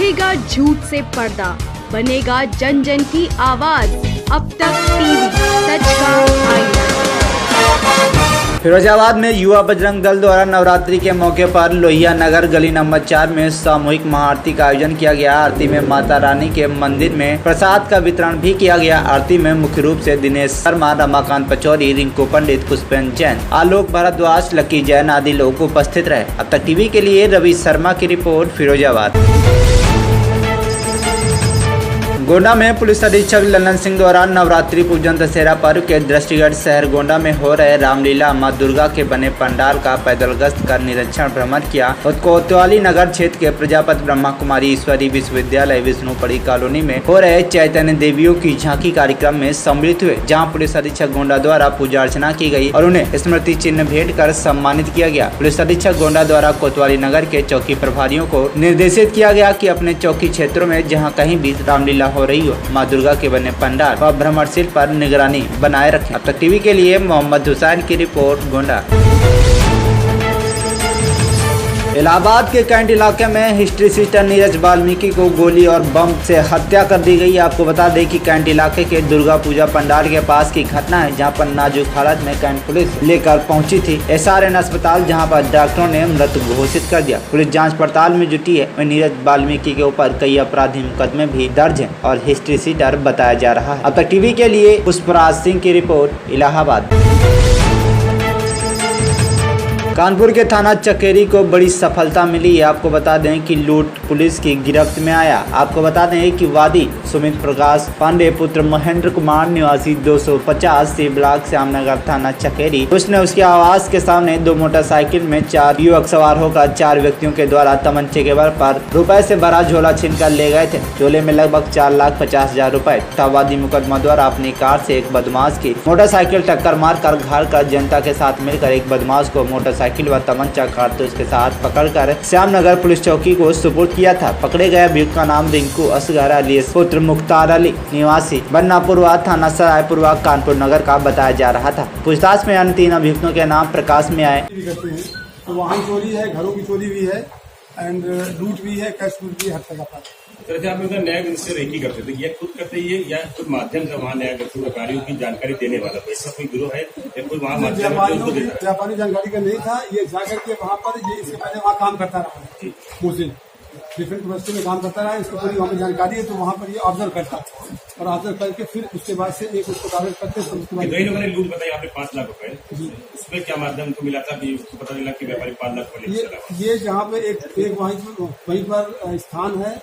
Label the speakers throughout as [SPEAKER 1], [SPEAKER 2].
[SPEAKER 1] उठेगा झूठ से पर्दा, बनेगा जन जन की आवाज। अब तक टीवी, सच का आईना।
[SPEAKER 2] फिरोजाबाद में युवा बजरंग दल द्वारा नवरात्रि के मौके पर लोहिया नगर गली नंबर 4 में सामूहिक महाआरती का आयोजन किया गया। आरती में माता रानी के मंदिर में प्रसाद का वितरण भी किया गया। आरती में मुख्य रूप से दिनेश शर्मा, रमाकांत पचौरी, रिंकू पंडित, पुष्पेंद्र जैन, आलोक भारद्वाज, लकी जैन आदि लोग उपस्थित रहे। अब तक टीवी के लिए रवि शर्मा की रिपोर्ट, फिरोजाबाद। गोंडा में पुलिस अधीक्षक ललन सिंह द्वारा नवरात्रि पूजन दशहरा पर्व के दृष्टिगत शहर गोंडा में हो रहे रामलीला मां दुर्गा के बने पंडाल का पैदल गश्त कर निरीक्षण भ्रमण किया। कोतवाली नगर क्षेत्र के प्रजापति ब्रह्मा कुमारी ईश्वरी विश्वविद्यालय विष्णुपड़ी कॉलोनी में हो रहे चैतन्य देवियों की झांकी कार्यक्रम में सम्मिलित हुए, जहाँ पुलिस अधीक्षक गोंडा द्वारा पूजा अर्चना की गयी और उन्हें स्मृति चिन्ह भेंट कर सम्मानित किया गया। पुलिस अधीक्षक गोंडा द्वारा कोतवाली नगर के चौकी प्रभारियों को निर्देशित किया गया कि अपने चौकी क्षेत्रों में जहाँ कहीं भी रामलीला हो रही हो, मां दुर्गा के बने पंडाल व भ्रमणशील पर निगरानी बनाए रखें। अब तक टीवी के लिए मोहम्मद हुसैन की रिपोर्ट, गोंडा। इलाहाबाद के कैंट इलाके में हिस्ट्री सिस्टर नीरज वाल्मीकि को गोली और बम से हत्या कर दी गई। आपको बता दें कि कैंट इलाके के दुर्गा पूजा पंडाल के पास की घटना है, जहां पर नाजुक हालत में कैंट पुलिस लेकर पहुंची थी SRN अस्पताल, जहां पर डॉक्टरों ने मृत घोषित कर दिया। पुलिस जांच पड़ताल में जुटी है। नीरज वाल्मीकि के ऊपर कई आपराधिक मुकदमे भी दर्ज है और हिस्ट्री सिस्टर बताया जा रहा है। अब तक टीवी के लिए पुष्पराज सिंह की रिपोर्ट, इलाहाबाद। कानपुर के थाना चकेरी को बड़ी सफलता मिली है। आपको बता दें कि लूट पुलिस की गिरफ्त में आया। आपको बता दें कि वादी सुमित प्रकाश पांडे पुत्र महेंद्र कुमार निवासी 250 सी ब्लॉक श्यामनगर थाना चकेरी, उसने उसके आवास के सामने 2 मोटरसाइकिल में 4 युवक सवार होकर 4 व्यक्तियों के द्वारा तमंचे के बल पर रुपए से भरा झोला छीनकर ले गए थे। झोले में लगभग 4,50,000 रुपए था। वादी मुकदमा द्वारा अपनी कार से एक बदमाश की मोटरसाइकिल टक्कर मारकर घायल कर जनता के साथ मिलकर एक बदमाश को मोटरसाइकिल व तमंचा कारतूस के साथ पकड़कर श्यामनगर पुलिस चौकी को सुपुर्द किया था। पकड़े गए अभियुक्त का नाम रिंकू असगर अली पुत्र मुख्तार अली निवासी बन्नापुरवा थाना सरायपुरवा कानपुर नगर का बताया जा रहा था। पूछताछ में अन्य 3 अभियुक्तों के नाम प्रकाश में आए।
[SPEAKER 3] तो वाहन चोरी है, घरों की चोरी भी है एंड लूट भी है, कैश लूट भी है, हर जगह पर।
[SPEAKER 4] जैसे आप न्याय से रेकी करते थे, या खुद करते ही या खुद माध्यम से वहाँ न्याय व्यापारियों की जानकारी देने वाला, तो ऐसा कोई गिरोह है या कोई वहाँ
[SPEAKER 3] व्यापारी जानकारी का नहीं था। ये जाकर के वहाँ पर ये इसके पहले वहाँ काम करता रहा, मुझे डिफरेंट यूनिवर्सिटी में काम करता रहा, इसको पूरी वहाँ पर जानकारी है। तो वहाँ पर ये ऑब्जर्व करता और ऑब्जर्व करके फिर उसके बाद से एक उसको टारगेट करते।
[SPEAKER 4] लोगों ने लूट बताई आपने 5 लाख रुपए, इसमें क्या माध्यम को मिला था कि उसको पता चला कि व्यापारी 5 लाख रुपए।
[SPEAKER 3] ये जहाँ पे एक वहीं पर स्थान है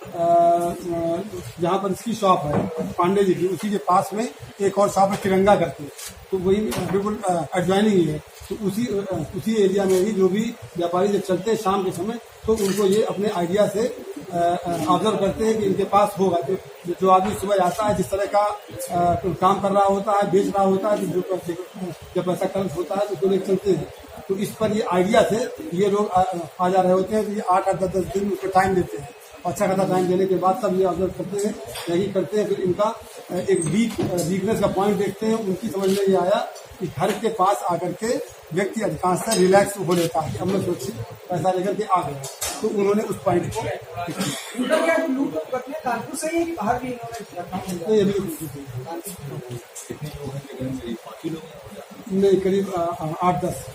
[SPEAKER 3] जहाँ पर इसकी शॉप है पांडे जी की, उसी के पास में एक और शॉप है तिरंगा करके, तो वही बिल्कुल एडजॉइनिंग ही है। तो उसी एरिया में ही जो भी व्यापारी जब चलते हैं शाम के समय, तो उनको ये अपने आइडिया से ऑब्जर्व करते हैं कि इनके पास होगा। तो जो आदमी सुबह आता है, जिस तरह का काम कर रहा होता है, बेच रहा होता है, जब पैसा कलेक्ट होता है तो उसको लेकर चलते हैं। तो इस पर ये आइडिया से ये लोग आ जा रहे होते हैं। तो ये 8-10 दिन उसको टाइम देते हैं। अच्छा खासा टाइम देने के बाद तब ये ऑब्जर्व करते हैं, यही करते हैं। फिर इनका एक वीकनेस का पॉइंट देखते हैं। उनकी समझ में ये आया कि घर के पास आकर के व्यक्ति अधिकांशतः रिलैक्स हो लेता है, अब मैं सुरक्षित पैसा लेकर के आ गया। तो उन्होंने उस पॉइंट को नहीं करीब 8-10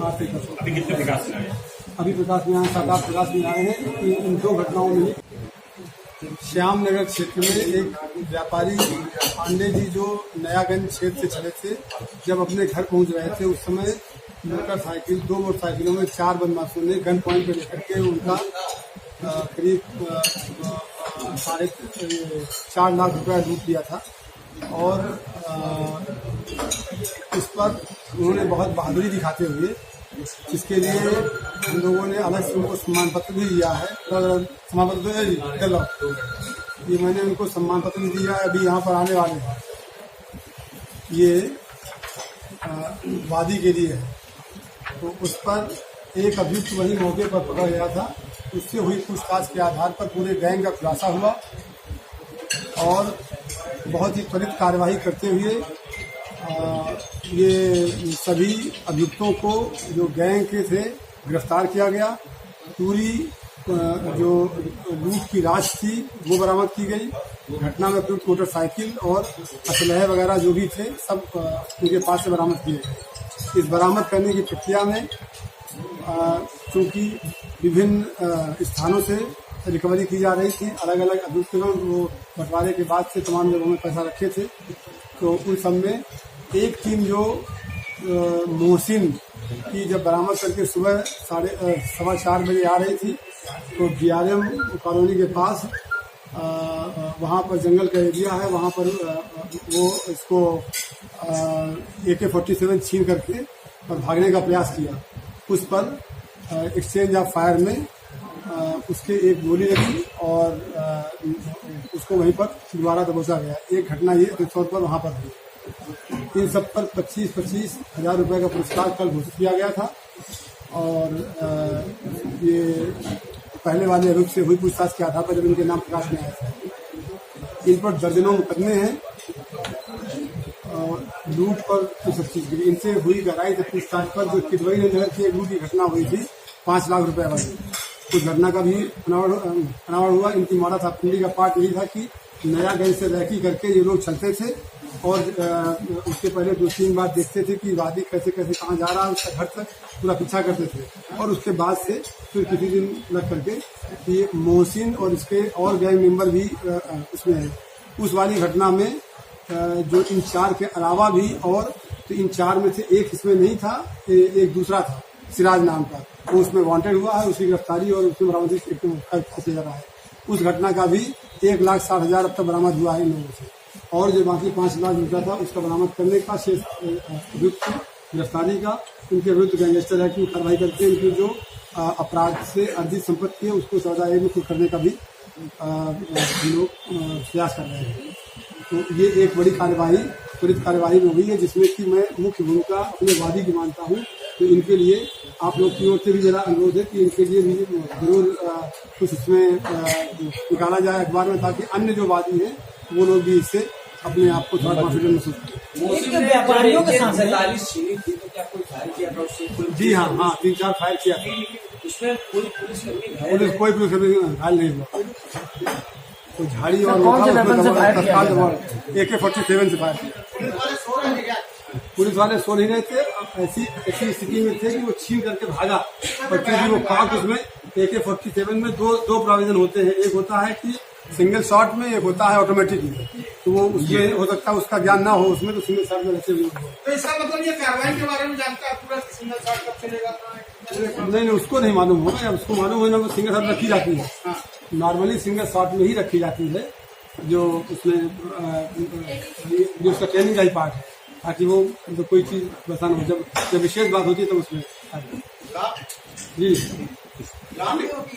[SPEAKER 4] अभी कितने विकास में आए?
[SPEAKER 3] अभी प्रकाश में आए 7-8 प्रकाश में आए हैं। इन 2 घटनाओं में श्यामनगर क्षेत्र में एक व्यापारी पांडे जी जो नयागंज क्षेत्र से चले थे, जब अपने घर पहुंच रहे थे, उस समय 2 मोटरसाइकिलों में 4 बदमाशों ने गन पॉइंट पे लेकर के उनका करीब 4.5 लाख रुपया लूट लिया था। और इस पर उन्होंने बहुत बहादुरी दिखाते हुए, इसके लिए हम लोगों ने अलग से उनको सम्मान पत्र भी दिया है। सम्मान पत्र चलो, ये मैंने उनको सम्मान पत्र भी दिया है। अभी यहाँ पर आने वाले हैं, ये वादी के लिए है। तो उस पर एक अभियुक्त वही मौके पर पकड़ा गया था। उससे हुई पूछताछ के आधार पर पूरे गैंग का खुलासा हुआ और बहुत ही त्वरित कार्यवाही करते हुए ये सभी अभियुक्तों को जो गैंग के थे गिरफ्तार किया गया। पूरी जो लूट की राशि थी वो बरामद की गई। घटना में प्रयुक्त मोटरसाइकिल और असलहे वगैरह जो भी थे सब उनके पास से बरामद किए गए। इस बरामद करने की प्रक्रिया में चूँकि विभिन्न स्थानों से रिकवरी की जा रही थी, अलग अलग अभियुक्तों वो बंटवारे के बाद से तमाम जगहों में पैसा रखे थे, तो उन सब में एक टीम जो मोहसिन की जब बरामद करके सुबह 4:15 बजे आ रही थी, तो DRM कॉलोनी के पास वहाँ पर जंगल का एरिया है, वहाँ पर वो इसको AK-47 छीन करके और भागने का प्रयास किया। उस पर एक्सचेंज ऑफ फायर में उसके एक गोली लगी और उसको वहीं पर दोबारा दबोचा गया। एक घटना ये तौर पर वहाँ पर हुई। इन सब पर 25-25 हज़ार रुपये का पुरस्कार कल घोषित किया गया था और ये पहले वाले आरोप से हुई पूछताछ के आधार पर जब इनके नाम प्रकाश में आया था। इन पर दर्जनों मुकदमे हैं और लूट पर तो सब चीज इनसे हुई गहराई से पूछताछ पर जो किदवई नगर की एक लूट की घटना हुई थी 5 लाख रुपए वाली, उस घटना का भी अनावरण हुआ। इनकी मारा था पिंडी का पार्ट यही था कि नया गैंग से रैकी करके ये लोग चलते थे और उसके पहले 2-3 बार देखते थे कि वादी कैसे कैसे कहाँ जा रहा है, उसका घर तक पूरा पीछा करते थे और उसके बाद से फिर किसी दिन लग करके कि मोहसिन और इसके और गैंग मेंबर भी उसमें है। उस वाली घटना में जो इन 4 के अलावा भी और तो इन 4 में से एक इसमें नहीं था, एक दूसरा था सिराज नाम का, वो उसमें वांटेड हुआ है, उसकी गिरफ्तारी और उसमें बरामदी किया जा रहा है। उस घटना का भी 1,60,000 अब तक बरामद हुआ है इन लोगों से और जो बाकी 5 लाख मिलता था उसका बरामद करने का शेष गिरफ्तारी का उनके विरुद्ध गैंगस्टर एक्ट में कार्रवाई करके उनकी जो अपराध से अर्जित संपत्ति है उसको सजा में खुद करने का भी लोग प्रयास कर रहे हैं। तो ये एक बड़ी कार्यवाही त्वरित कार्यवाही में हुई है जिसमें कि मैं मुख्य भूमिका अपने वादी की मानता हूँ। तो इनके लिए आप लोग की ओर से भी जरा अनुरोध है कि इनके लिए भी जरूर कुछ इसमें निकाला जाए अखबार में, ताकि अन्य जो वादी हैं वो लोग भी इससे अपने आप को थोड़ा कॉन्फिडेंस महसूस करें।
[SPEAKER 5] व्यापारियों के साथ
[SPEAKER 6] 47 छीनी थी तो क्या कोई फायर किया था उससे?
[SPEAKER 3] जी हाँ, 3-4 फायर किया था।
[SPEAKER 6] उसमें कोई पुलिसकर्मी
[SPEAKER 3] कोई पुलिसकर्मी घायल नहीं हुआ। तो झाड़ी और AK-47 से फायर किया। पुलिस वाले सो नहीं रहे थे, ऐसी स्थिति में थे कि वो छीन करके भागा और क्योंकि वो काक उसमें AK-47 में दो प्रोविजन होते हैं, एक होता है कि सिंगल शॉट में, एक होता है ऑटोमेटिक में। तो वो उसमें हो सकता है उसका ज्ञान ना हो उसमें, तो सिंगल शॉट में रहते हुए।
[SPEAKER 5] तो इसका मतलब ये कार्रवाई के बारे में जानता है पूरा सिंगल शॉट कब चलेगा?
[SPEAKER 3] नहीं, उसको नहीं मालूम होगा, उसको मालूम होगा वो सिंगल शॉट रखी जाती है। नॉर्मली सिंगल शॉट में ही रखी जाती है, जो उसमें जो उसका ट्रेनिंग का ही पार्ट है, ताकि वो तो कोई चीज वैसा न हो। जब विशेष बात होती है तो उसमें जी।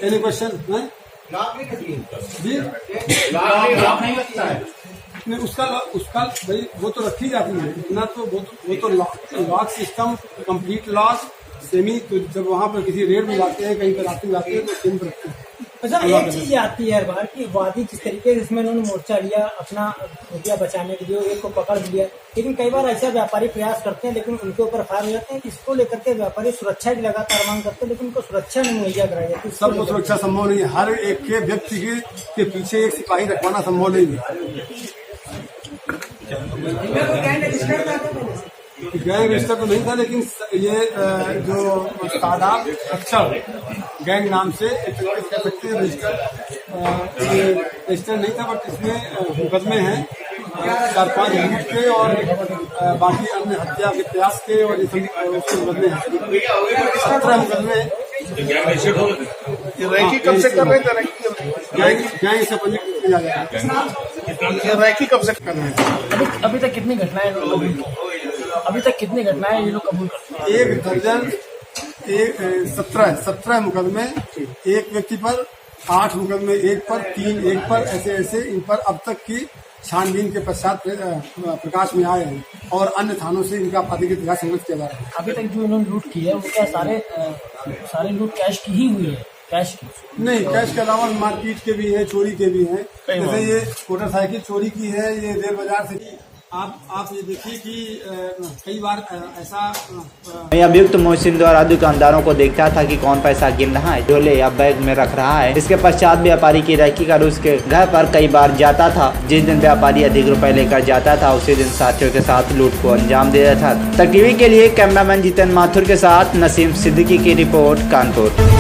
[SPEAKER 3] एनी क्वेश्चन है जी? नहीं, उसका भाई वो तो रखी जाती है इतना, तो वो तो lock system complete lock semi, तो जब वहाँ पर किसी रेड में जाते हैं, कहीं पर रास्ते में जाते हैं तो सेम पर रखते हैं।
[SPEAKER 5] अच्छा, एक चीज आती है हर बार कि वादी जिस तरीके से इसमें उन्होंने मोर्चा लिया अपना रुपया बचाने के लिए, एक को पकड़ लिया, लेकिन कई बार ऐसा व्यापारी प्रयास करते हैं लेकिन उनके ऊपर फायर हो जाते हैं। इसको लेकर के व्यापारी सुरक्षा की लगातार मांग करते हैं लेकिन उनको सुरक्षा नहीं मुहैया कराई जाती।
[SPEAKER 3] सबको सुरक्षा संभव नहीं है, हर एक के व्यक्ति के पीछे एक सिपाही रखवाना संभव नहीं है। गैंग रजिस्टर तो नहीं था, लेकिन ये जो सादाब अक्षर गैंग नाम से कह सकते हैं रजिस्टर नहीं था, बट इसमें मुकदमे हैं 4-5 लूट के और बाकी अन्य हत्या के प्रयास के और उसके मुकदमे हैं 17 मुकदमे।
[SPEAKER 7] रैकी कब से कर रहे थे?
[SPEAKER 3] गैंग से पंजीकृत किया जाएगा।
[SPEAKER 7] रैकी कब से कर रहे हैं?
[SPEAKER 6] अभी तक कितनी घटनाएं ये लोग कबूल करते हैं?
[SPEAKER 3] एक दर्जन 17 मुकदमे एक व्यक्ति पर, 8 मुकदमे एक पर, 3 एक पर, ऐसे इन पर अब तक की छानबीन के पश्चात प्रकाश में आए हैं और अन्य थानों से इनका आपराधिक इतिहास संग्रहित किया जा रहा है।
[SPEAKER 6] अभी तक जो इन्होंने लूट की है वो क्या सारे लूट कैश की ही हुई है? कैश की
[SPEAKER 3] नहीं, कैश के अलावा मारपीट के भी है, चोरी के भी हैं। जैसे ये मोटरसाइकिल चोरी की है, ये रेल बाजार से आप ये देखिए कि कई बार ऐसा
[SPEAKER 2] अभियुक्त मोहसिन द्वारा दुकानदारों को देखता था कि कौन पैसा गिन रहा है, झोले या बैग में रख रहा है। इसके पश्चात व्यापारी की रेकी कर उसके घर पर कई बार जाता था। जिस दिन व्यापारी अधिक रुपए लेकर जाता था उसी दिन साथियों के साथ लूट को अंजाम दे देता था। तक टीवी के लिए कैमरामैन जितेंद्र माथुर के साथ नसीम सिद्दीकी की रिपोर्ट, कानपुर।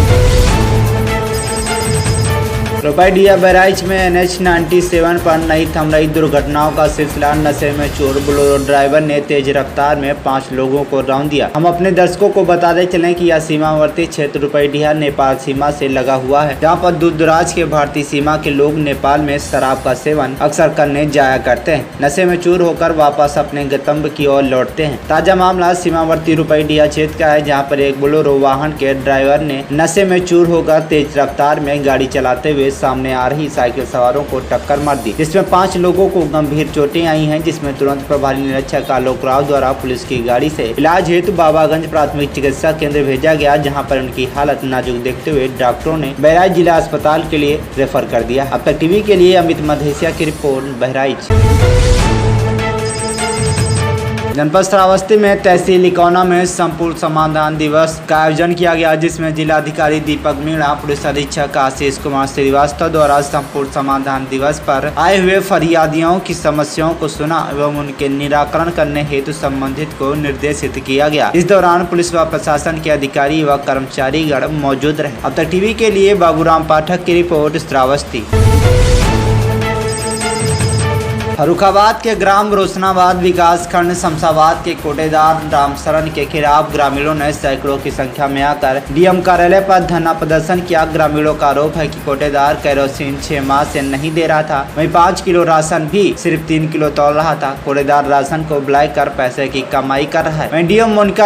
[SPEAKER 2] रुपैडिया बहराइच में NH 97 पर नहीं थम रही दुर्घटनाओं का सिलसिला। नशे में चोर बोलेरो ड्राइवर ने तेज रफ्तार में 5 लोगों को रौंद दिया। हम अपने दर्शकों को बताते चलें कि यह सीमावर्ती क्षेत्र रुपैडिया नेपाल सीमा से लगा हुआ है, जहां पर दूर दराज के भारतीय सीमा के लोग नेपाल में शराब का सेवन अक्सर करने जाया करते हैं। नशे में चूर होकर वापस अपने गंतव्य की ओर लौटते हैं। ताजा मामला सीमावर्ती रुपैडिया क्षेत्र का है, जहाँ पर एक बोलेरो वाहन के ड्राइवर ने नशे में चूर होकर तेज रफ्तार में गाड़ी चलाते हुए सामने आ रही साइकिल सवारों को टक्कर मार दी, जिसमें 5 लोगों को गंभीर चोटें आई हैं, जिसमें तुरंत प्रभारी निरीक्षक आलोक राव द्वारा पुलिस की गाड़ी से इलाज हेतु बाबागंज प्राथमिक चिकित्सा केंद्र भेजा गया, जहां पर उनकी हालत नाजुक देखते हुए डॉक्टरों ने बहराइच जिला अस्पताल के लिए रेफर कर दिया। अब तक टीवी के लिए अमित मधेसिया की रिपोर्ट, बहराइच। जनपद श्रावस्ती में तहसील इकौना में संपूर्ण समाधान दिवस का आयोजन किया गया, जिसमें जिलाधिकारी दीपक मीणा, पुलिस अधीक्षक आशीष कुमार श्रीवास्तव द्वारा संपूर्ण समाधान दिवस पर आए हुए फरियादियों की समस्याओं को सुना एवं उनके निराकरण करने हेतु संबंधित को निर्देशित किया गया। इस दौरान पुलिस व प्रशासन के अधिकारी व कर्मचारीगण मौजूद रहे। अब तक टीवी के लिए बाबूराम पाठक की रिपोर्ट, श्रावस्ती। फर्रुखाबाद के ग्राम रोशनाबाद विकास खंड शमशाबाद के कोटेदार रामशरण के खिलाफ ग्रामीणों ने सैकड़ों की संख्या में आकर डीएम कार्यालय पर धरना प्रदर्शन किया। ग्रामीणों का आरोप है कि कोटेदार कैरोसिन 6 माह से नहीं दे रहा था, वहीं 5 किलो राशन भी सिर्फ 3 किलो तोल रहा था। कोटेदार राशन को ब्लैक कर पैसे की कमाई कर रहा है। वहीं डीएम उनका